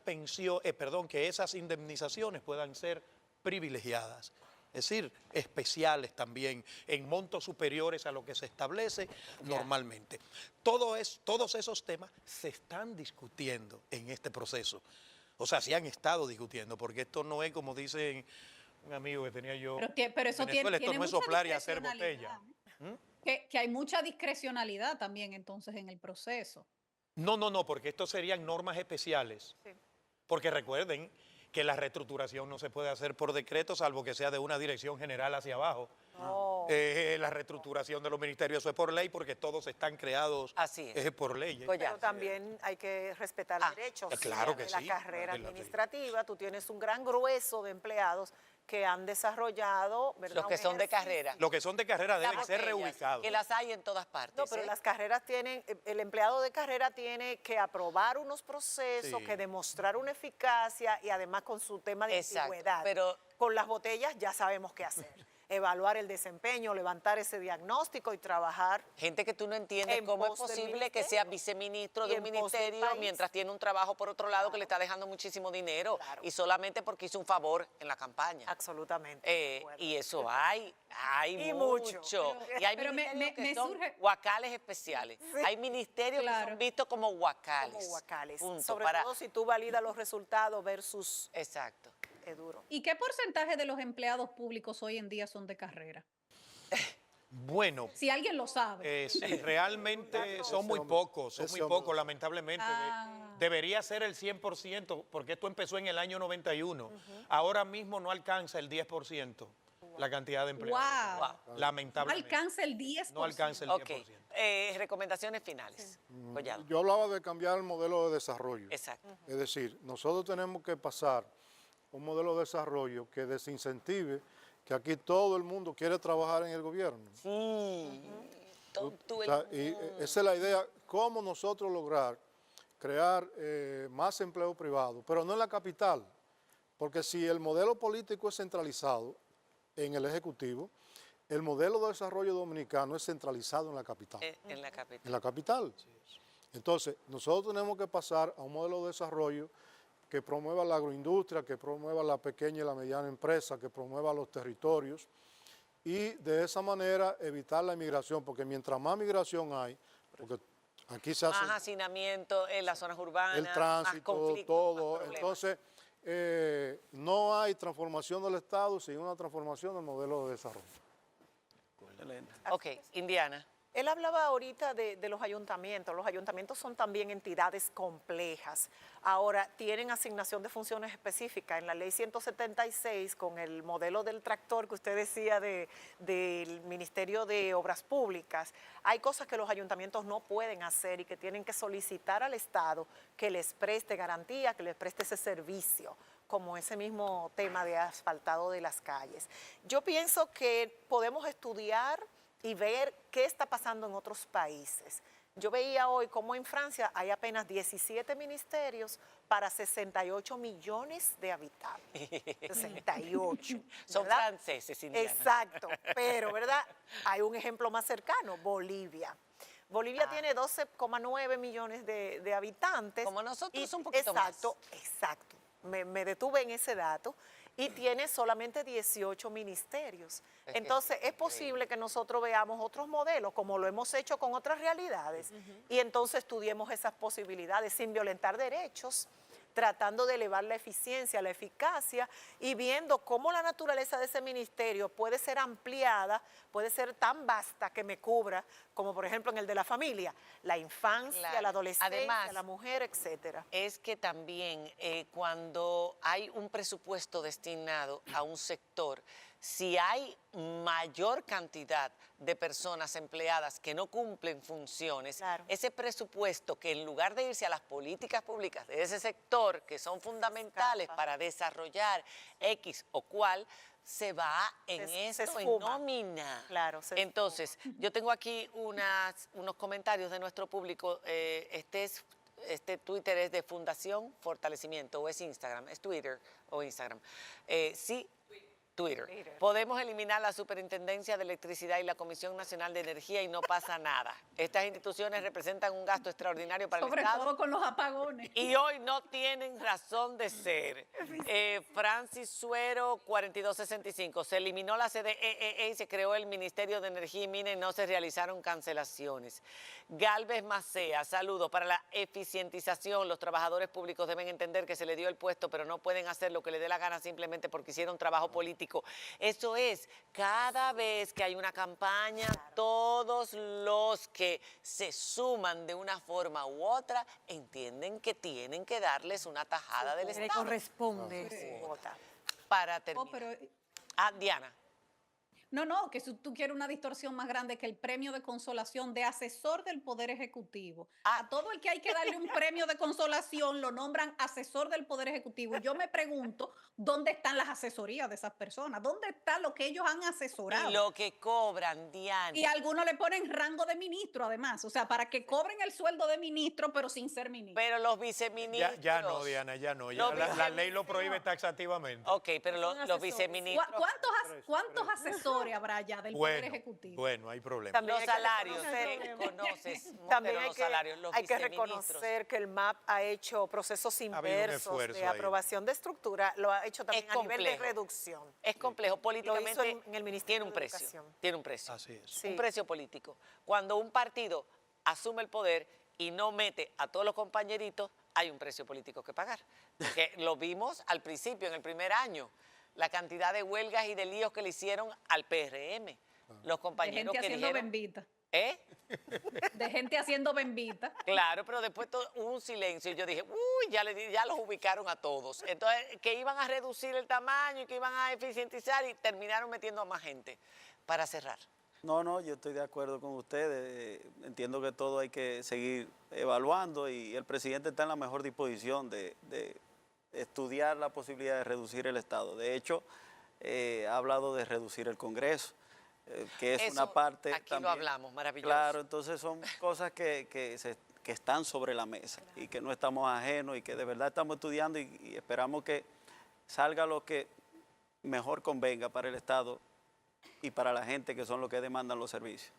[SPEAKER 4] que esas indemnizaciones puedan ser privilegiadas, es decir, especiales también, en montos superiores a lo que se establece normalmente. Todos esos temas se están discutiendo en este proceso. O sea, se han estado discutiendo, porque esto no es como dicen un amigo que tenía yo.
[SPEAKER 5] Pero eso
[SPEAKER 4] Venezuela,
[SPEAKER 5] tiene
[SPEAKER 4] esto no es
[SPEAKER 5] mucha
[SPEAKER 4] soplar y hacer botella.
[SPEAKER 5] Que hay mucha discrecionalidad también entonces en el proceso.
[SPEAKER 4] No, porque estos serían normas especiales.
[SPEAKER 8] Sí.
[SPEAKER 4] Porque recuerden que la reestructuración no se puede hacer por decreto, salvo que sea de una dirección general hacia abajo.
[SPEAKER 8] No.
[SPEAKER 4] La reestructuración de los ministerios, eso es por ley, porque todos están creados
[SPEAKER 2] Así es.
[SPEAKER 4] por ley.
[SPEAKER 8] Pero también hay que respetar derechos.
[SPEAKER 4] claro que
[SPEAKER 8] de la
[SPEAKER 4] sí,
[SPEAKER 8] carrera
[SPEAKER 4] de la ley.
[SPEAKER 8] administrativa, tú tienes un gran grueso de empleados que han desarrollado, ¿verdad?
[SPEAKER 2] Los que
[SPEAKER 8] un
[SPEAKER 2] son de
[SPEAKER 8] ejercicio.
[SPEAKER 2] carrera.
[SPEAKER 4] Los que son de carrera deben
[SPEAKER 2] Las
[SPEAKER 4] ser
[SPEAKER 2] aquellas,
[SPEAKER 4] reubicados.
[SPEAKER 2] Que las hay en todas partes.
[SPEAKER 8] No, pero
[SPEAKER 2] ¿eh?
[SPEAKER 8] las carreras tienen, el empleado de carrera tiene que aprobar unos procesos,
[SPEAKER 4] Sí.
[SPEAKER 8] que demostrar una eficacia y además con su tema de
[SPEAKER 2] Exacto,
[SPEAKER 8] antigüedad.
[SPEAKER 2] pero-
[SPEAKER 8] Con las botellas ya sabemos qué hacer. Evaluar el desempeño, levantar ese diagnóstico y trabajar.
[SPEAKER 2] Gente que tú no entiendes
[SPEAKER 8] En
[SPEAKER 2] cómo es
[SPEAKER 8] pos del
[SPEAKER 2] posible que
[SPEAKER 8] ministerio.
[SPEAKER 2] sea viceministro
[SPEAKER 8] Y
[SPEAKER 2] de un
[SPEAKER 8] en pos del
[SPEAKER 2] ministerio
[SPEAKER 8] país.
[SPEAKER 2] mientras tiene un trabajo por otro lado que le está dejando muchísimo dinero
[SPEAKER 8] Claro.
[SPEAKER 2] y solamente porque hizo un favor en la campaña.
[SPEAKER 8] Absolutamente. de acuerdo.
[SPEAKER 2] Y eso hay
[SPEAKER 8] Y
[SPEAKER 2] mucho.
[SPEAKER 8] mucho.
[SPEAKER 2] Y hay
[SPEAKER 5] Pero
[SPEAKER 2] ministerios que
[SPEAKER 5] me
[SPEAKER 2] son
[SPEAKER 5] surge-
[SPEAKER 2] guacales especiales. Hay ministerios que
[SPEAKER 5] Claro.
[SPEAKER 2] son vistos como guacales.
[SPEAKER 8] Como guacales.
[SPEAKER 2] Punto.
[SPEAKER 8] Sobre todo si tú validas los resultados versus
[SPEAKER 2] Exacto.
[SPEAKER 8] duro.
[SPEAKER 5] ¿Y qué porcentaje de los empleados públicos hoy en día son de carrera?
[SPEAKER 4] Bueno,
[SPEAKER 5] Si alguien lo sabe.
[SPEAKER 4] sí, realmente son muy pocos, lamentablemente.
[SPEAKER 5] Ah.
[SPEAKER 4] Debería ser el 100%, porque esto empezó en el año 91. Ahora mismo no alcanza el 10%, la cantidad de empleados.
[SPEAKER 5] Wow.
[SPEAKER 2] Wow.
[SPEAKER 5] No
[SPEAKER 4] Lamentablemente.
[SPEAKER 5] alcanza el 10%.
[SPEAKER 4] No alcanza el
[SPEAKER 2] Ok.
[SPEAKER 4] 10%.
[SPEAKER 2] Recomendaciones finales. Collado.
[SPEAKER 3] Yo hablaba de cambiar el modelo de desarrollo.
[SPEAKER 2] Exacto.
[SPEAKER 3] Es decir, nosotros tenemos que pasar un modelo de desarrollo que desincentive que aquí todo el mundo quiere trabajar en el gobierno.
[SPEAKER 2] Sí.
[SPEAKER 3] O sea, y esa es la idea, cómo nosotros lograr crear más empleo privado, pero no en la capital, porque si el modelo político es centralizado en el Ejecutivo, el modelo de desarrollo dominicano es centralizado en la capital.
[SPEAKER 2] En la capital.
[SPEAKER 3] En la capital. Entonces, nosotros tenemos que pasar a un modelo de desarrollo que promueva la agroindustria, que promueva la pequeña y la mediana empresa, que promueva los territorios y de esa manera evitar la inmigración, porque mientras más migración hay, porque aquí se hace
[SPEAKER 2] Más hacinamiento en las zonas urbanas,
[SPEAKER 3] el
[SPEAKER 2] más
[SPEAKER 3] tránsito,
[SPEAKER 2] conflictos,
[SPEAKER 3] todo,
[SPEAKER 2] más problemas.
[SPEAKER 3] entonces no hay transformación del Estado sin una transformación del modelo de desarrollo.
[SPEAKER 2] Ok, Indiana.
[SPEAKER 8] Él hablaba ahorita de los ayuntamientos. Los ayuntamientos son también entidades complejas. Ahora, tienen asignación de funciones específicas. En la ley 176, con el modelo del tractor que usted decía del Ministerio de Obras Públicas, hay cosas que los ayuntamientos no pueden hacer y que tienen que solicitar al Estado que les preste garantía, que les preste ese servicio, como ese mismo tema de asfaltado de las calles. Yo pienso que podemos estudiar y ver qué está pasando en otros países. Yo veía hoy cómo en Francia hay apenas 17 ministerios para 68 millones de habitantes. 68.
[SPEAKER 2] Son
[SPEAKER 8] ¿verdad?
[SPEAKER 2] franceses, Indiana.
[SPEAKER 8] Exacto, pero ¿verdad? Hay un ejemplo más cercano, Bolivia. Bolivia tiene 12,9 millones de habitantes.
[SPEAKER 2] Como nosotros, un poquito más.
[SPEAKER 8] Exacto, exacto. Me detuve en ese dato. Y tiene solamente 18 ministerios.
[SPEAKER 2] Es que
[SPEAKER 8] Entonces, es posible que nosotros veamos otros modelos, como lo hemos hecho con otras realidades, y entonces estudiemos esas posibilidades sin violentar derechos, tratando de elevar la eficiencia, la eficacia y viendo cómo la naturaleza de ese ministerio puede ser ampliada, puede ser tan vasta que me cubra, como por ejemplo en el de la familia, la infancia,
[SPEAKER 2] Claro.
[SPEAKER 8] la adolescencia,
[SPEAKER 2] Además,
[SPEAKER 8] la mujer, etcétera.
[SPEAKER 2] Es que también cuando hay un presupuesto destinado a un sector, si hay mayor cantidad de personas empleadas que no cumplen funciones,
[SPEAKER 8] Claro.
[SPEAKER 2] ese presupuesto que en lugar de irse a las políticas públicas de ese sector, que son fundamentales
[SPEAKER 8] escapa.
[SPEAKER 2] para desarrollar X o cual, se va en
[SPEAKER 8] Se
[SPEAKER 2] esto, en
[SPEAKER 8] esfuma.
[SPEAKER 2] nómina.
[SPEAKER 8] Claro, se
[SPEAKER 2] Entonces, yo tengo aquí unos comentarios de nuestro público. Este Twitter es de Fundación Fortalecimiento, o es Instagram, es Twitter o Instagram. Sí, Twitter. Podemos eliminar la Superintendencia de Electricidad y la Comisión Nacional de Energía y no pasa nada. Estas instituciones representan un gasto extraordinario para
[SPEAKER 5] Sobre
[SPEAKER 2] el Estado.
[SPEAKER 5] todo con los apagones.
[SPEAKER 2] Y hoy no tienen razón de ser. Francis Suero, 4265. Se eliminó la CDEE y se creó el Ministerio de Energía y Minas y no se realizaron cancelaciones. Galvez Macea, saludos. Para la eficientización, los trabajadores públicos deben entender que se le dio el puesto, pero no pueden hacer lo que le dé la gana simplemente porque hicieron trabajo político político. Eso es, cada vez que hay una campaña, todos los que se suman de una forma u otra entienden que tienen que darles una tajada del
[SPEAKER 6] Le
[SPEAKER 2] Estado.
[SPEAKER 6] corresponde.
[SPEAKER 2] Para terminar.
[SPEAKER 5] pero
[SPEAKER 2] Diana.
[SPEAKER 5] no, que si tú quieres una distorsión más grande que el premio de consolación de asesor del Poder Ejecutivo. A todo el que hay que darle un premio de consolación lo nombran asesor del Poder Ejecutivo. Yo me pregunto, ¿dónde están las asesorías de esas personas? ¿Dónde está lo que ellos han asesorado?
[SPEAKER 2] Y lo que cobran, Diana.
[SPEAKER 5] Y a algunos le ponen rango de ministro, además. O sea, para que cobren el sueldo de ministro, pero sin ser ministro.
[SPEAKER 2] Pero los viceministros.
[SPEAKER 4] Ya no, Diana, ya no.
[SPEAKER 2] Los
[SPEAKER 4] La ley lo prohíbe taxativamente.
[SPEAKER 2] Ok, pero los
[SPEAKER 6] asesores.
[SPEAKER 2] viceministros.
[SPEAKER 5] ¿Cuántos asesores habrá ya del Poder Ejecutivo?
[SPEAKER 4] Bueno, hay problema.
[SPEAKER 2] Los
[SPEAKER 8] hay que
[SPEAKER 2] salarios,
[SPEAKER 8] reconocer-
[SPEAKER 2] conoces,
[SPEAKER 8] También
[SPEAKER 2] los salarios, los
[SPEAKER 8] hay que
[SPEAKER 2] viceministros.
[SPEAKER 8] reconocer que el MAP ha hecho procesos
[SPEAKER 4] habido un
[SPEAKER 8] inversos
[SPEAKER 4] esfuerzo
[SPEAKER 8] de
[SPEAKER 4] ahí.
[SPEAKER 8] aprobación de estructura, lo ha hecho también
[SPEAKER 2] Es
[SPEAKER 8] a nivel de
[SPEAKER 2] complejo.
[SPEAKER 8] reducción.
[SPEAKER 2] Es complejo políticamente.
[SPEAKER 8] en el Ministerio
[SPEAKER 2] tiene un
[SPEAKER 8] de
[SPEAKER 2] precio.
[SPEAKER 8] Educación.
[SPEAKER 2] Tiene un precio.
[SPEAKER 4] Así es.
[SPEAKER 8] Sí.
[SPEAKER 2] Un precio político. Cuando un partido asume el poder y no mete a todos los compañeritos, hay un precio político que pagar. Porque lo vimos al principio, en el primer año, la cantidad de huelgas y de líos que le hicieron al PRM. Los
[SPEAKER 5] De
[SPEAKER 2] compañeros
[SPEAKER 5] gente
[SPEAKER 2] que
[SPEAKER 5] haciendo
[SPEAKER 2] dijeron,
[SPEAKER 5] bembita.
[SPEAKER 2] ¿eh?
[SPEAKER 5] De gente haciendo bembita.
[SPEAKER 2] Claro, pero después hubo un silencio y yo dije, uy, ya los ubicaron a todos. Entonces, que iban a reducir el tamaño y que iban a eficientizar y terminaron metiendo a más gente. Para cerrar.
[SPEAKER 7] No, yo estoy de acuerdo con ustedes. Entiendo que todo hay que seguir evaluando y el presidente está en la mejor disposición de estudiar la posibilidad de reducir el Estado. De hecho, ha hablado de reducir el Congreso, que es una
[SPEAKER 2] Eso,
[SPEAKER 7] parte
[SPEAKER 2] aquí
[SPEAKER 7] también.
[SPEAKER 2] lo hablamos, maravilloso.
[SPEAKER 7] Claro, entonces son cosas que están sobre la mesa y que no estamos ajenos y que de verdad estamos estudiando y esperamos que salga lo que mejor convenga para el Estado y para la gente que son los que demandan los servicios.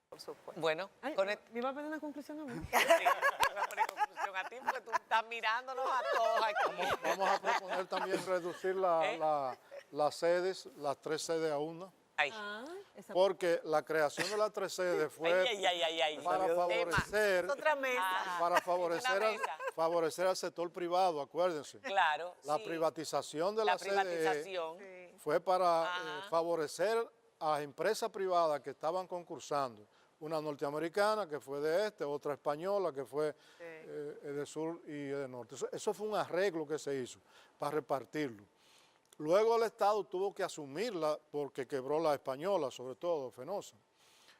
[SPEAKER 8] Por supuesto.
[SPEAKER 2] Bueno,
[SPEAKER 6] Ay,
[SPEAKER 2] con esto.
[SPEAKER 6] ¿me iba a pedir una conclusión a mí?
[SPEAKER 2] Sí, voy a poner conclusión a ti porque tú estás mirándonos a todos aquí.
[SPEAKER 3] Vamos a proponer también reducir las sedes, las 3 sedes a una,
[SPEAKER 2] Ay.
[SPEAKER 3] porque la creación de las 3 sedes fue
[SPEAKER 2] Ay.
[SPEAKER 3] para favorecer,
[SPEAKER 8] Es otra mesa.
[SPEAKER 2] Ah.
[SPEAKER 3] para
[SPEAKER 2] Una mesa.
[SPEAKER 3] favorecer al sector privado, acuérdense.
[SPEAKER 2] Claro.
[SPEAKER 3] La
[SPEAKER 2] sí.
[SPEAKER 3] privatización de
[SPEAKER 2] La
[SPEAKER 3] la CDE
[SPEAKER 2] privatización.
[SPEAKER 3] fue para
[SPEAKER 2] Ajá.
[SPEAKER 3] favorecer a las empresas privadas que estaban concursando. Una norteamericana que fue de este, otra española que fue de sur y de norte. Eso fue un arreglo que se hizo para repartirlo. Luego el Estado tuvo que asumirla porque quebró la española, sobre todo, Fenosa.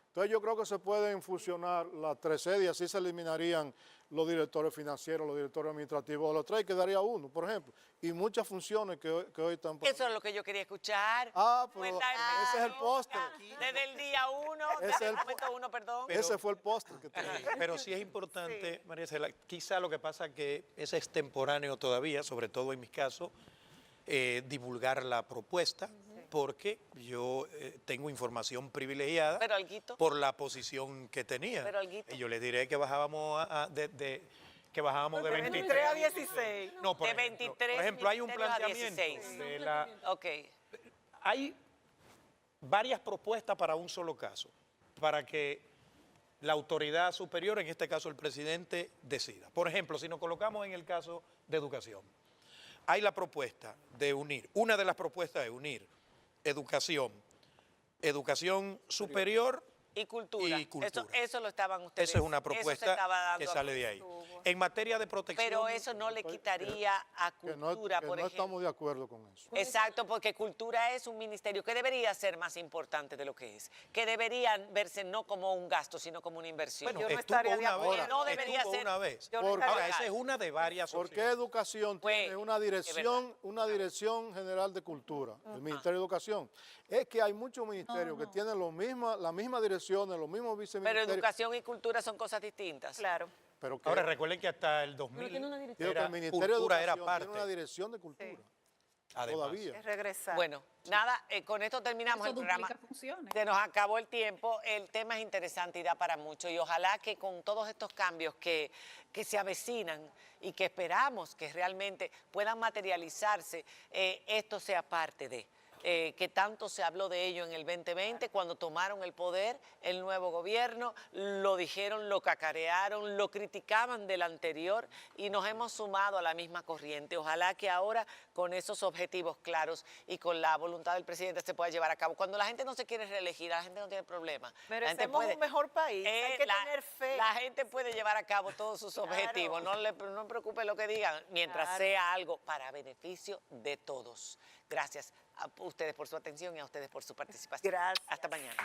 [SPEAKER 3] Entonces yo creo que se pueden fusionar las 3 sedes y así se eliminarían los directores financieros, los directores administrativos de los 3 y quedaría uno, por ejemplo. Y muchas funciones que hoy están...
[SPEAKER 2] Eso es lo que yo quería escuchar.
[SPEAKER 3] Ah,
[SPEAKER 2] ¿Cómo
[SPEAKER 3] pero
[SPEAKER 2] está el
[SPEAKER 3] ese es el
[SPEAKER 2] mundo?
[SPEAKER 3] postre.
[SPEAKER 2] Desde el día 1,
[SPEAKER 3] Ese
[SPEAKER 2] desde
[SPEAKER 3] es
[SPEAKER 2] el
[SPEAKER 3] el
[SPEAKER 2] momento 1, perdón.
[SPEAKER 3] Ese fue el postre que tenía.
[SPEAKER 4] Pero sí es importante, María Cela, quizá lo que pasa que es extemporáneo todavía, sobre todo en mi caso, divulgar la propuesta, porque yo tengo información privilegiada
[SPEAKER 2] Pero alguito.
[SPEAKER 4] por la posición que tenía.
[SPEAKER 2] Pero alguito.
[SPEAKER 4] Y yo les diré que bajábamos que bajábamos de
[SPEAKER 8] 23 a 16.
[SPEAKER 4] No, por
[SPEAKER 2] De
[SPEAKER 4] ejemplo,
[SPEAKER 2] 23
[SPEAKER 4] por ejemplo, hay un
[SPEAKER 2] ministerios a
[SPEAKER 4] planteamiento
[SPEAKER 2] 16.
[SPEAKER 4] de la
[SPEAKER 2] Ok.
[SPEAKER 4] hay varias propuestas para un solo caso, para que la autoridad superior, en este caso el presidente, decida. Por ejemplo, si nos colocamos en el caso de educación, hay la propuesta de unir, una de las propuestas es unir educación superior
[SPEAKER 2] Y cultura.
[SPEAKER 4] y cultura.
[SPEAKER 2] Eso lo estaban ustedes.
[SPEAKER 4] Esa es una
[SPEAKER 2] eso se
[SPEAKER 4] propuesta
[SPEAKER 2] estaba dando
[SPEAKER 4] que
[SPEAKER 2] a
[SPEAKER 4] sale de ahí. En materia de protección...
[SPEAKER 2] Pero eso no le quitaría a
[SPEAKER 3] Que
[SPEAKER 2] cultura,
[SPEAKER 3] no
[SPEAKER 2] por ejemplo.
[SPEAKER 3] estamos de acuerdo con eso.
[SPEAKER 2] Exacto, porque cultura es un ministerio que debería ser más importante de lo que es, que debería verse no como un gasto, sino como una inversión.
[SPEAKER 4] Bueno,
[SPEAKER 8] Yo no
[SPEAKER 4] estuvo
[SPEAKER 8] estaría de
[SPEAKER 4] una
[SPEAKER 8] acuerdo.
[SPEAKER 4] vez.
[SPEAKER 2] No debería
[SPEAKER 4] estuvo
[SPEAKER 2] ser.
[SPEAKER 4] una vez.
[SPEAKER 8] Yo no
[SPEAKER 3] Porque-
[SPEAKER 8] estaría-
[SPEAKER 4] Ahora, esa es una de varias
[SPEAKER 3] ¿Por qué
[SPEAKER 4] opciones.
[SPEAKER 3] educación
[SPEAKER 2] Pues,
[SPEAKER 3] tiene una dirección general de cultura, el Ministerio de Educación? Es que hay muchos ministerios que tienen la misma dirección, los mismos
[SPEAKER 2] Pero
[SPEAKER 3] viceministerios.
[SPEAKER 2] educación y cultura son cosas distintas.
[SPEAKER 8] Claro.
[SPEAKER 3] Pero que,
[SPEAKER 4] Ahora recuerden que hasta el
[SPEAKER 6] Pero
[SPEAKER 4] 2000
[SPEAKER 6] tiene una dirección.
[SPEAKER 3] digo que
[SPEAKER 4] era-
[SPEAKER 3] el Ministerio de
[SPEAKER 4] cultura
[SPEAKER 3] Educación
[SPEAKER 4] era parte.
[SPEAKER 3] tiene una dirección de cultura.
[SPEAKER 4] Además.
[SPEAKER 3] Todavía.
[SPEAKER 8] Es regresar.
[SPEAKER 2] Bueno, nada, con esto terminamos
[SPEAKER 5] Eso
[SPEAKER 2] el programa.
[SPEAKER 5] duplica funciones.
[SPEAKER 2] Se nos acabó el tiempo, el tema es interesante y da para mucho y ojalá que con todos estos cambios que se avecinan y que esperamos que realmente puedan materializarse, esto sea parte de... que tanto se habló de ello en el 2020, cuando tomaron el poder, el nuevo gobierno, lo dijeron, lo cacarearon, lo criticaban del anterior y nos hemos sumado a la misma corriente. Ojalá que ahora con esos objetivos claros y con la voluntad del presidente se pueda llevar a cabo. Cuando la gente no se quiere reelegir, la gente no tiene problema. La gente
[SPEAKER 8] Merecemos un mejor país, hay que tener fe.
[SPEAKER 2] La gente puede llevar a cabo todos sus objetivos, no le preocupe lo que digan, mientras sea algo para beneficio de todos. Gracias a ustedes por su atención y a ustedes por su participación.
[SPEAKER 8] Gracias.
[SPEAKER 2] Hasta mañana.